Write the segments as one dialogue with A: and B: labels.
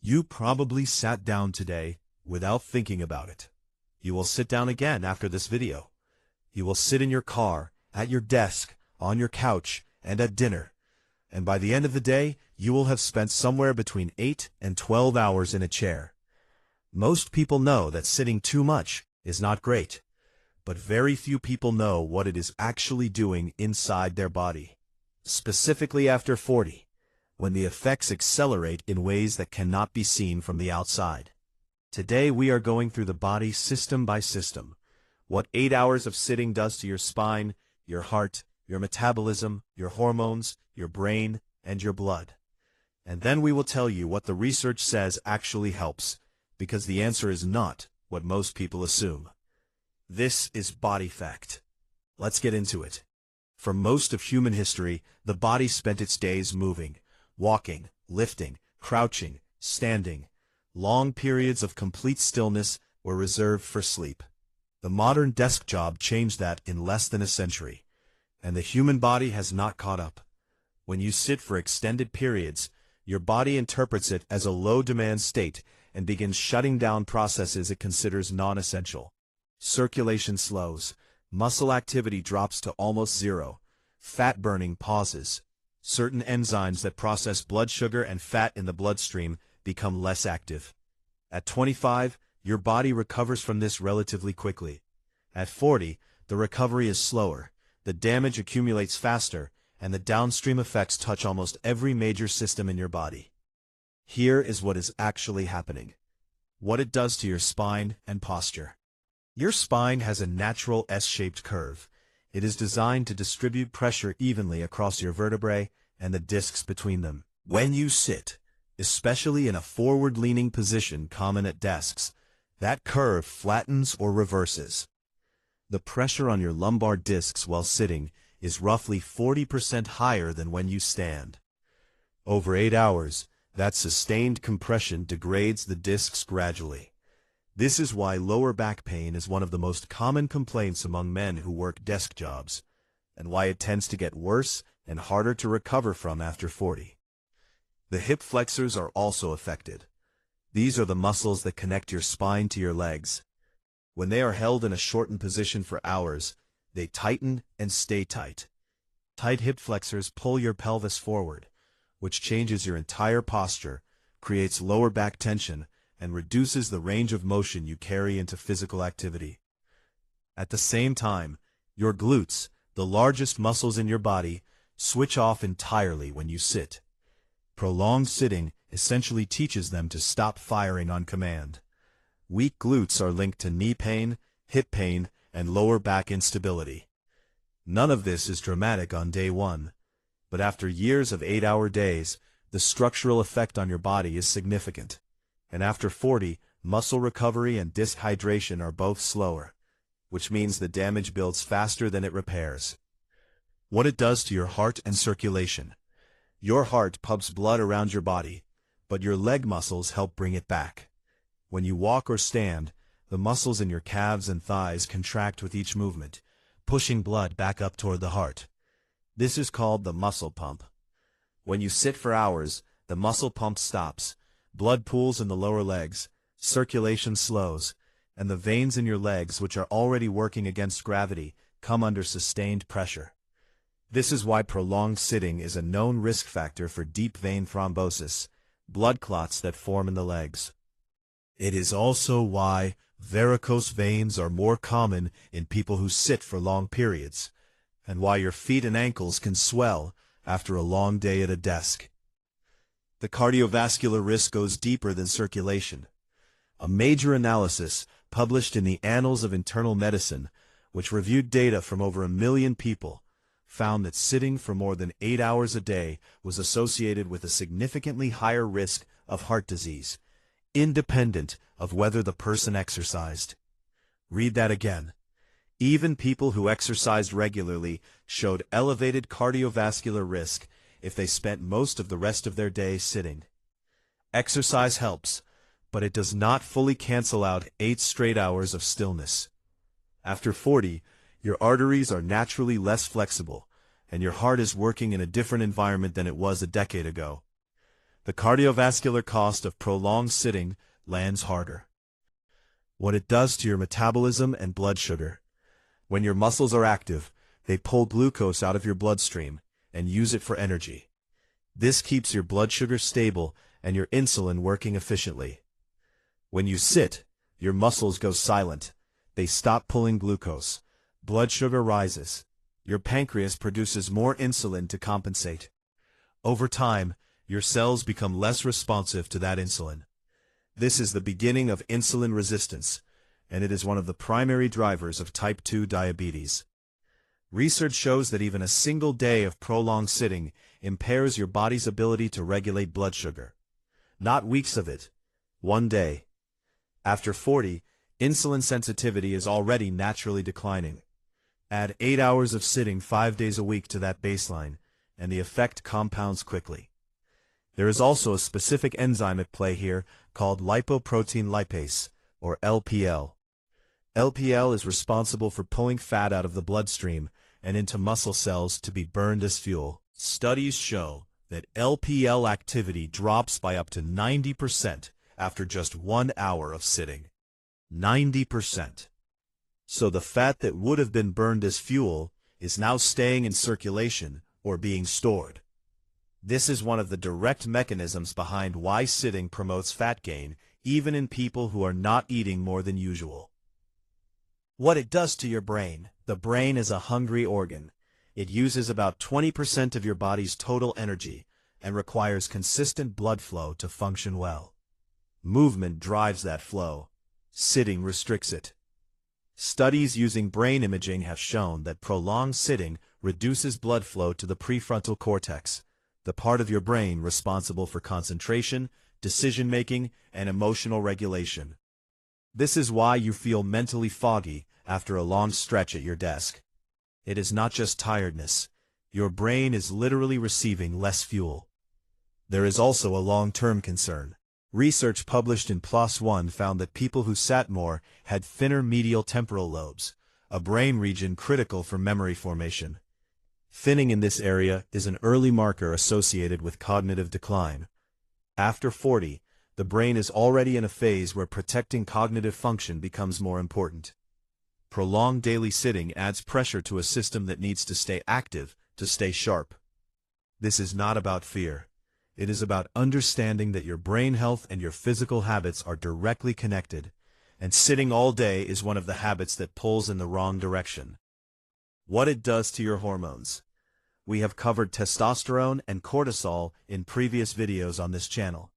A: You probably sat down today without thinking about it. You will sit down again after this video. You will sit in your car, at your desk, on your couch, and at dinner. And by the end of the day, you will have spent somewhere between 8 and 12 hours in a chair. Most people know that sitting too much is not great, but very few people know what it is actually doing inside their body. Specifically after 40, when the effects accelerate in ways that cannot be seen from the outside. Today we are going through the body system by system. What 8 hours of sitting does to your spine, your heart, your metabolism, your hormones, your brain, and your blood. And then we will tell you what the research says actually helps, because the answer is not what most people assume. This is BodiFact. Let's get into it. For most of human history, the body spent its days moving, walking, lifting, crouching, standing. Long periods of complete stillness were reserved for sleep. The modern desk job changed that in less than a century, and the human body has not caught up. When you sit for extended periods, your body interprets it as a low-demand state and begins shutting down processes it considers non-essential. Circulation slows, muscle activity drops to almost zero, fat burning pauses. Certain enzymes that process blood sugar and fat in the bloodstream become less active. At 25, your body recovers from this relatively quickly. At 40, the recovery is slower, the damage accumulates faster, and the downstream effects touch almost every major system in your body. Here is what is actually happening. What it does to your spine and posture. Your spine has a natural S-shaped curve. It is designed to distribute pressure evenly across your vertebrae and the discs between them. When you sit, especially in a forward-leaning position common at desks, that curve flattens or reverses. The pressure on your lumbar discs while sitting is roughly 40% higher than when you stand. Over 8 hours, that sustained compression degrades the discs gradually. This is why lower back pain is one of the most common complaints among men who work desk jobs, and why it tends to get worse and harder to recover from after 40. The hip flexors are also affected. These are the muscles that connect your spine to your legs. When they are held in a shortened position for hours, they tighten and stay tight. Tight hip flexors pull your pelvis forward, which changes your entire posture, creates lower back tension, and reduces the range of motion you carry into physical activity. At the same time, your glutes, the largest muscles in your body, switch off entirely when you sit. Prolonged sitting essentially teaches them to stop firing on command. Weak glutes are linked to knee pain, hip pain, and lower back instability. None of this is dramatic on day one, but after years of 8-hour days, the structural effect on your body is significant. And after 40, muscle recovery and disc hydration are both slower, which means the damage builds faster than it repairs. What it does to your heart and circulation. Your heart pumps blood around your body, but your leg muscles help bring it back. When you walk or stand, the muscles in your calves and thighs contract with each movement, pushing blood back up toward the heart. This is called the muscle pump. When you sit for hours, the muscle pump stops. Blood pools in the lower legs, circulation slows, and the veins in your legs, which are already working against gravity, come under sustained pressure. This is why prolonged sitting is a known risk factor for deep vein thrombosis, blood clots that form in the legs. It is also why varicose veins are more common in people who sit for long periods, and why your feet and ankles can swell after a long day at a desk. The cardiovascular risk goes deeper than circulation. A major analysis published in the Annals of Internal Medicine, which reviewed data from over 1 million people, found that sitting for more than 8 hours a day was associated with a significantly higher risk of heart disease, independent of whether the person exercised. Read that again. Even people who exercised regularly showed elevated cardiovascular risk if they spent most of the rest of their day sitting. Exercise helps, but it does not fully cancel out 8 straight hours of stillness. After 40, your arteries are naturally less flexible, and your heart is working in a different environment than it was a decade ago. The cardiovascular cost of prolonged sitting lands harder. What it does to your metabolism and blood sugar. When your muscles are active, they pull glucose out of your bloodstream and use it for energy. This keeps your blood sugar stable and your insulin working efficiently. When you sit, your muscles go silent. They stop pulling glucose. Blood sugar rises. Your pancreas produces more insulin to compensate. Over time, your cells become less responsive to that insulin. This is the beginning of insulin resistance, and it is one of the primary drivers of type 2 diabetes. Research shows that even a single day of prolonged sitting impairs your body's ability to regulate blood sugar. Not weeks of it, one day. After 40, insulin sensitivity is already naturally declining. Add 8 hours of sitting 5 days a week to that baseline, and the effect compounds quickly. There is also a specific enzyme at play here called lipoprotein lipase, or LPL. LPL is responsible for pulling fat out of the bloodstream and into muscle cells to be burned as fuel. Studies show that LPL activity drops by up to 90% after just 1 hour of sitting. 90%. So the fat that would have been burned as fuel is now staying in circulation or being stored. This is one of the direct mechanisms behind why sitting promotes fat gain, even in people who are not eating more than usual. What it does to your brain. The brain is a hungry organ. It uses about 20% of your body's total energy and requires consistent blood flow to function well. Movement drives that flow. Sitting restricts it. Studies using brain imaging have shown that prolonged sitting reduces blood flow to the prefrontal cortex, the part of your brain responsible for concentration, decision-making, and emotional regulation. This is why you feel mentally foggy after a long stretch at your desk. It is not just tiredness. Your brain is literally receiving less fuel. There is also a long-term concern. Research published in PLOS ONE found that people who sat more had thinner medial temporal lobes, a brain region critical for memory formation. Thinning in this area is an early marker associated with cognitive decline. After 40, the brain is already in a phase where protecting cognitive function becomes more important. Prolonged daily sitting adds pressure to a system that needs to stay active, to stay sharp. This is not about fear. It is about understanding that your brain health and your physical habits are directly connected, and sitting all day is one of the habits that pulls in the wrong direction. What it does to your hormones. We have covered testosterone and cortisol in previous videos on this channel.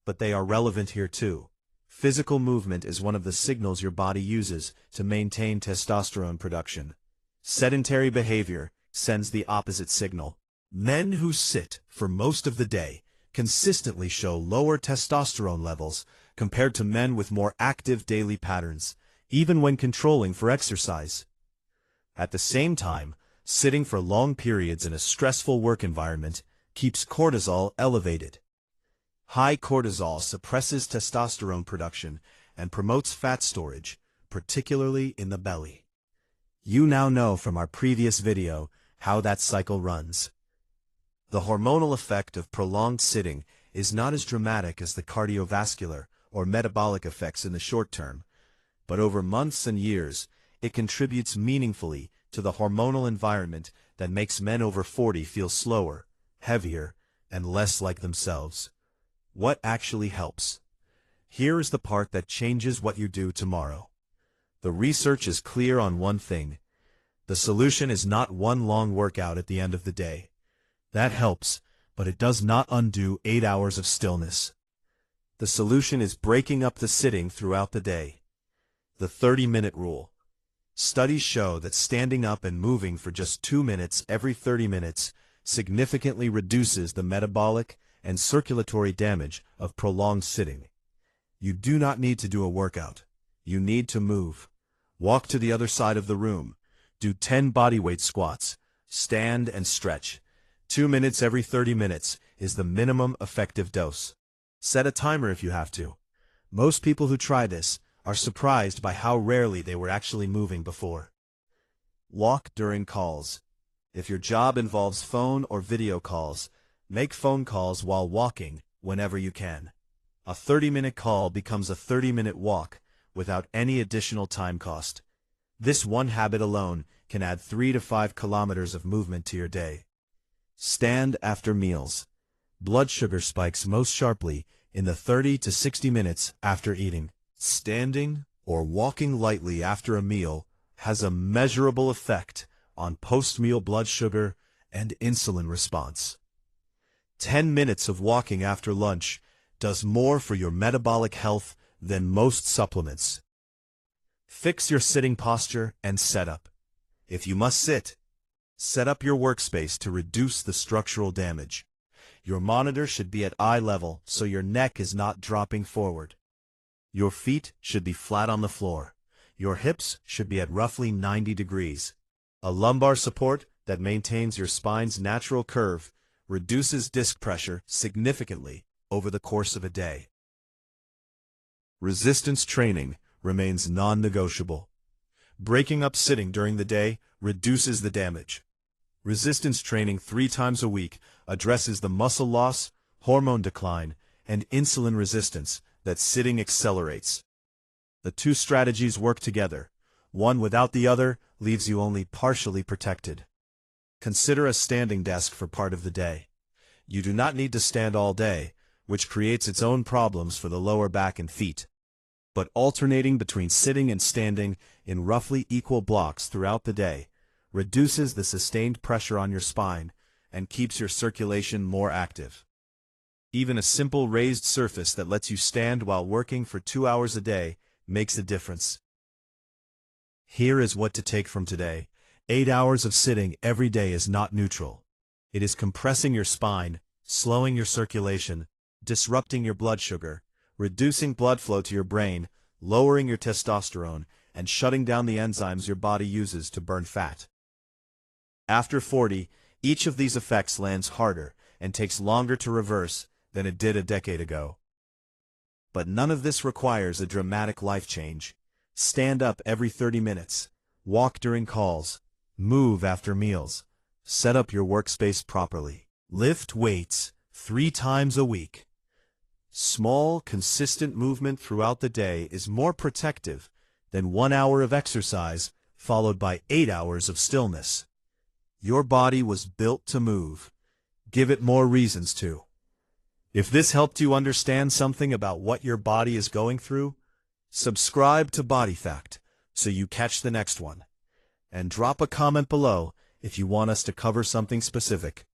A: But they are relevant here too. Physical movement is one of the signals your body uses to maintain testosterone production. Sedentary behavior sends the opposite signal. Men who sit for most of the day consistently show lower testosterone levels compared to men with more active daily patterns, even when controlling for exercise. At the same time, sitting for long periods in a stressful work environment keeps cortisol elevated. High cortisol suppresses testosterone production and promotes fat storage, particularly in the belly. You now know from our previous video how that cycle runs. The hormonal effect of prolonged sitting is not as dramatic as the cardiovascular or metabolic effects in the short term, but over months and years, it contributes meaningfully to the hormonal environment that makes men over 40 feel slower, heavier, and less like themselves. What actually helps? Here is the part that changes what you do tomorrow. The research is clear on one thing. The solution is not one long workout at the end of the day. That helps, but it does not undo 8 hours of stillness. The solution is breaking up the sitting throughout the day. The 30-minute rule. Studies show that standing up and moving for just 2 minutes every 30 minutes significantly reduces the metabolic and circulatory damage of prolonged sitting. You do not need to do a workout. You need to move. Walk to the other side of the room. Do 10 bodyweight squats. Stand and stretch. 2 minutes every 30 minutes is the minimum effective dose. Set a timer if you have to. Most people who try this are surprised by how rarely they were actually moving before. Walk during calls. If your job involves phone or video calls, make phone calls while walking whenever you can. A 30-minute call becomes a 30-minute walk without any additional time cost. This one habit alone can add 3 to 5 kilometers of movement to your day. Stand after meals. Blood sugar spikes most sharply in the 30 to 60 minutes after eating. Standing or walking lightly after a meal has a measurable effect on post-meal blood sugar and insulin response. 10 minutes of walking after lunch does more for your metabolic health than most supplements. Fix your sitting posture and setup. If you must sit, set up your workspace to reduce the structural damage. Your monitor should be at eye level so your neck is not dropping forward. Your feet should be flat on the floor. Your hips should be at roughly 90 degrees. A lumbar support that maintains your spine's natural curve reduces disc pressure significantly over the course of a day. Resistance training remains non-negotiable. Breaking up sitting during the day reduces the damage. Resistance training 3 times a week addresses the muscle loss, hormone decline, and insulin resistance that sitting accelerates. The two strategies work together. One without the other leaves you only partially protected. Consider a standing desk for part of the day. You do not need to stand all day, which creates its own problems for the lower back and feet. But alternating between sitting and standing in roughly equal blocks throughout the day reduces the sustained pressure on your spine and keeps your circulation more active. Even a simple raised surface that lets you stand while working for 2 hours a day makes a difference. Here is what to take from today. 8 hours of sitting every day is not neutral. It is compressing your spine, slowing your circulation, disrupting your blood sugar, reducing blood flow to your brain, lowering your testosterone, and shutting down the enzymes your body uses to burn fat. After 40, each of these effects lands harder and takes longer to reverse than it did a decade ago. But none of this requires a dramatic life change. Stand up every 30 minutes, walk during calls, move after meals, set up your workspace properly, lift weights 3 times a week. Small, consistent movement throughout the day is more protective than 1 hour of exercise followed by 8 hours of stillness. Your body was built to move. Give it more reasons to. If this helped you understand something about what your body is going through, subscribe to BodiFact so you catch the next one. And drop a comment below if you want us to cover something specific.